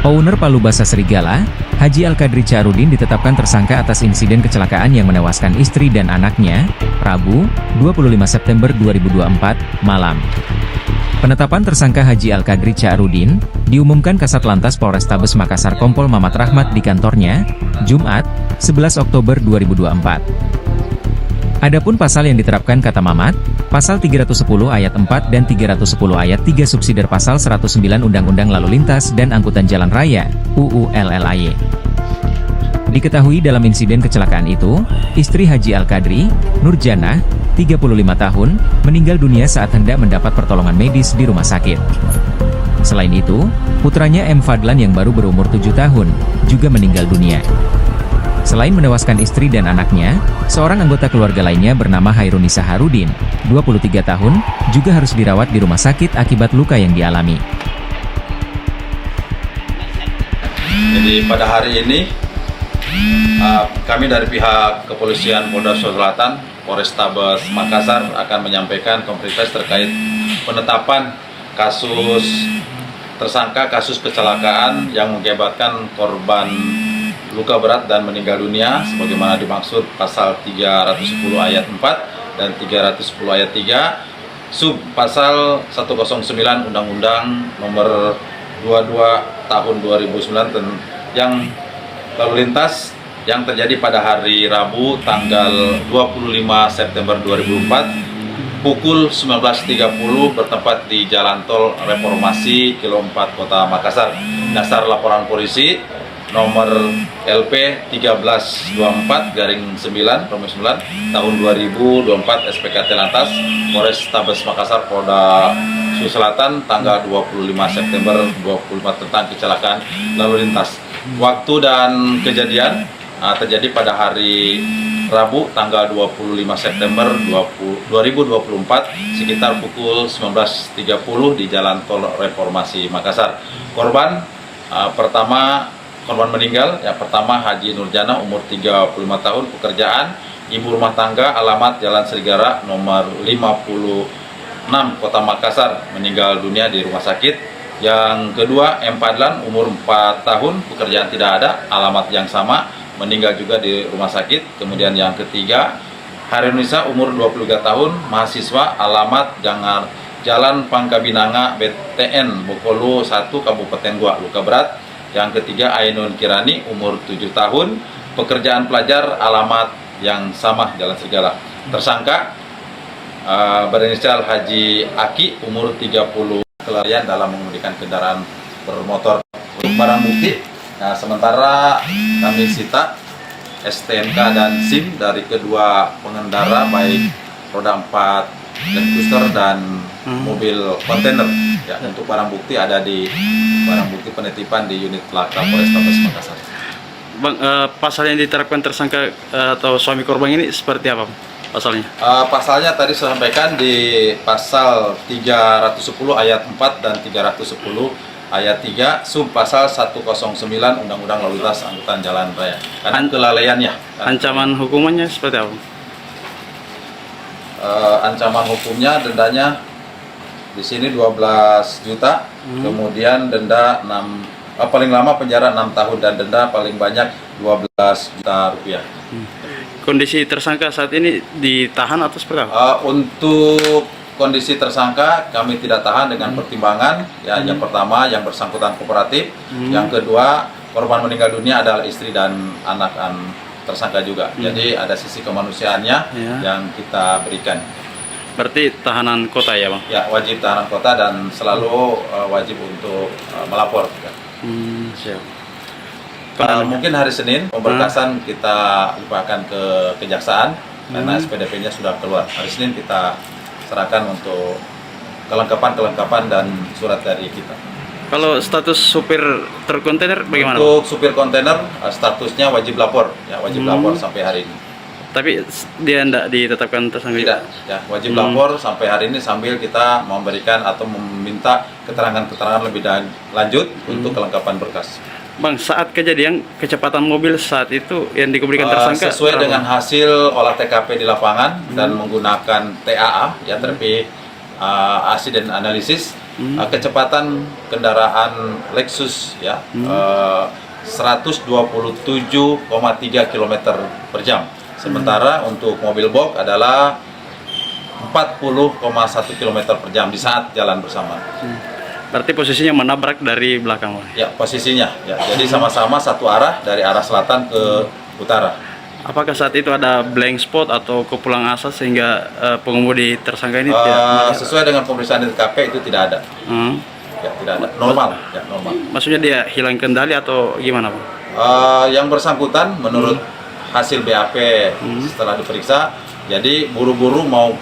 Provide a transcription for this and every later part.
Owner Palubasa Serigala, Haji Al-Qadri Syarudin ditetapkan tersangka atas insiden kecelakaan yang menewaskan istri dan anaknya, Rabu, 25 September 2024, malam. Penetapan tersangka Haji Al-Qadri Syarudin diumumkan Kasat Lantas Polrestabes Makassar Kompol Mamat Rahmat di kantornya, Jumat, 11 Oktober 2024. Adapun pasal yang diterapkan kata Mamat, Pasal 310 ayat 4 dan 310 ayat 3 subsidiar Pasal 109 Undang-Undang Lalu Lintas dan Angkutan Jalan Raya, UU LLAY. Diketahui dalam insiden kecelakaan itu, istri Haji Al-Qadri, Nurjanah, 35 tahun, meninggal dunia saat hendak mendapat pertolongan medis di rumah sakit. Selain itu, putranya M. Fadlan yang baru berumur 7 tahun, juga meninggal dunia. Selain menewaskan istri dan anaknya, seorang anggota keluarga lainnya bernama Hairunisa Harudin, 23 tahun, juga harus dirawat di rumah sakit akibat luka yang dialami. Jadi pada hari ini, kami dari pihak Kepolisian Polda Sulawesi Selatan, Polrestabes Makassar akan menyampaikan konferensi terkait penetapan tersangka kasus kecelakaan yang mengakibatkan korban luka berat dan meninggal dunia sebagaimana dimaksud pasal 310 ayat 4 dan 310 ayat 3 sub pasal 109 Undang-Undang nomor 22 tahun 2009 yang lalu lintas yang terjadi pada hari Rabu tanggal 25 September 2004 pukul 19.30 bertempat di Jalan Tol Reformasi Kilo 4 Kota Makassar. Dasar laporan polisi nomor LP 1324/9 tahun 2024 SPKT Lantas Polrestabes Makassar Polda Sulawesi Selatan tanggal 25 September 2024 tentang kecelakaan lalu lintas. Waktu dan kejadian terjadi pada hari Rabu tanggal 25 September 2024 sekitar pukul 19.30 di Jalan Tol Reformasi Makassar. Korban meninggal, yang pertama Haji Nurjanah umur 35 tahun, pekerjaan ibu rumah tangga, alamat Jalan Serigala nomor 56 Kota Makassar, meninggal dunia di rumah sakit. Yang kedua M. Fadlan umur 4 tahun, pekerjaan tidak ada, alamat yang sama, meninggal juga di rumah sakit. Kemudian yang ketiga Hairunisa umur 23 tahun, mahasiswa, alamat Jalan Pangkabinanga BTN Bokolo 1 Kabupaten Goa, luka berat. Yang ketiga Ainun Kirani umur 7 tahun, pekerjaan pelajar, alamat yang sama Jalan Serigala. Tersangka berinisial Haji Aki umur 30, kelalaian dalam mengemudikan kendaraan bermotor. Untuk barang bukti, sementara kami sita STNK dan SIM dari kedua pengendara baik roda 4 Landcruiser dan mobil kontainer. Ya, untuk barang bukti ada di barang bukti penitipan di unit laka Polrestabes Makassar. Bang, pasal yang diterapkan tersangka atau suami korban ini seperti apa pasalnya? Pasalnya tadi saya sampaikan di pasal 310 ayat 4 dan 310 ayat 3 sub pasal 109 Undang-Undang Lalu Lintas Angkutan Jalan Raya. Karena kelalaiannya. Ancaman hukumannya seperti apa? Ancaman hukumnya dendanya di sini 12 juta, kemudian denda paling lama penjara 6 tahun dan denda paling banyak 12 juta rupiah. Kondisi tersangka saat ini ditahan atau seperti apa? Untuk kondisi tersangka kami tidak tahan dengan pertimbangan ya. Yang pertama yang bersangkutan kooperatif, yang kedua korban meninggal dunia adalah istri dan anak tersangka juga. Jadi ada sisi kemanusiaannya yang kita berikan. Berarti tahanan kota ya Bang? Ya, wajib tahanan kota dan selalu wajib untuk melapor. Siap. Mungkin hari Senin pemberkasan kita limpahkan ke kejaksaan karena SPDP-nya sudah keluar. Hari Senin kita serahkan untuk kelengkapan dan surat dari kita. Kalau status supir truk kontainer bagaimana? Untuk supir kontainer statusnya wajib lapor, ya wajib lapor sampai hari ini. Tapi dia tidak ditetapkan tersangka? Tidak, ya wajib lapor sampai hari ini sambil kita memberikan atau meminta keterangan-keterangan lebih lanjut untuk kelengkapan berkas. Bang, saat kejadian kecepatan mobil saat itu yang dikemudikan tersangka sesuai dengan hasil olah TKP di lapangan dan menggunakan TAA ya, terlebih accident analysis, kecepatan kendaraan Lexus ya 127,3 km per jam. Sementara untuk mobil box adalah 40,1 km per jam di saat jalan bersama. Berarti posisinya menabrak dari belakang, Pak? Ya, posisinya. Ya, jadi sama-sama satu arah dari arah selatan ke utara. Apakah saat itu ada blank spot atau kepulang asas sehingga pengemudi tersangka ini tidak? Sesuai dengan pemeriksaan di TKP itu tidak ada. Ya, tidak ada. Normal. Ya, normal. Maksudnya dia hilang kendali atau gimana, Pak? Yang bersangkutan menurut hasil BAP setelah diperiksa, jadi buru-buru mau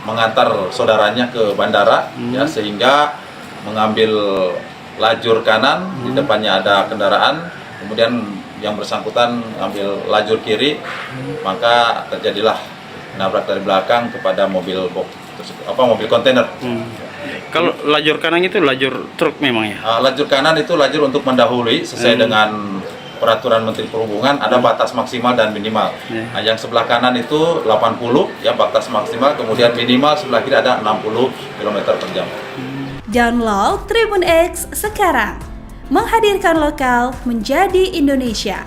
mengantar saudaranya ke bandara, ya, sehingga mengambil lajur kanan, di depannya ada kendaraan, kemudian yang bersangkutan ambil lajur kiri, maka terjadilah nabrak dari belakang kepada mobil box tersebut, mobil kontainer. Kalau lajur kanan itu lajur truk memang ya? Lajur kanan itu lajur untuk mendahului sesuai dengan peraturan Menteri Perhubungan, ada batas maksimal dan minimal. Nah, yang sebelah kanan itu 80 ya batas maksimal, kemudian minimal sebelah kiri ada 60 km per jam. Download Tribun X sekarang, menghadirkan lokal menjadi Indonesia.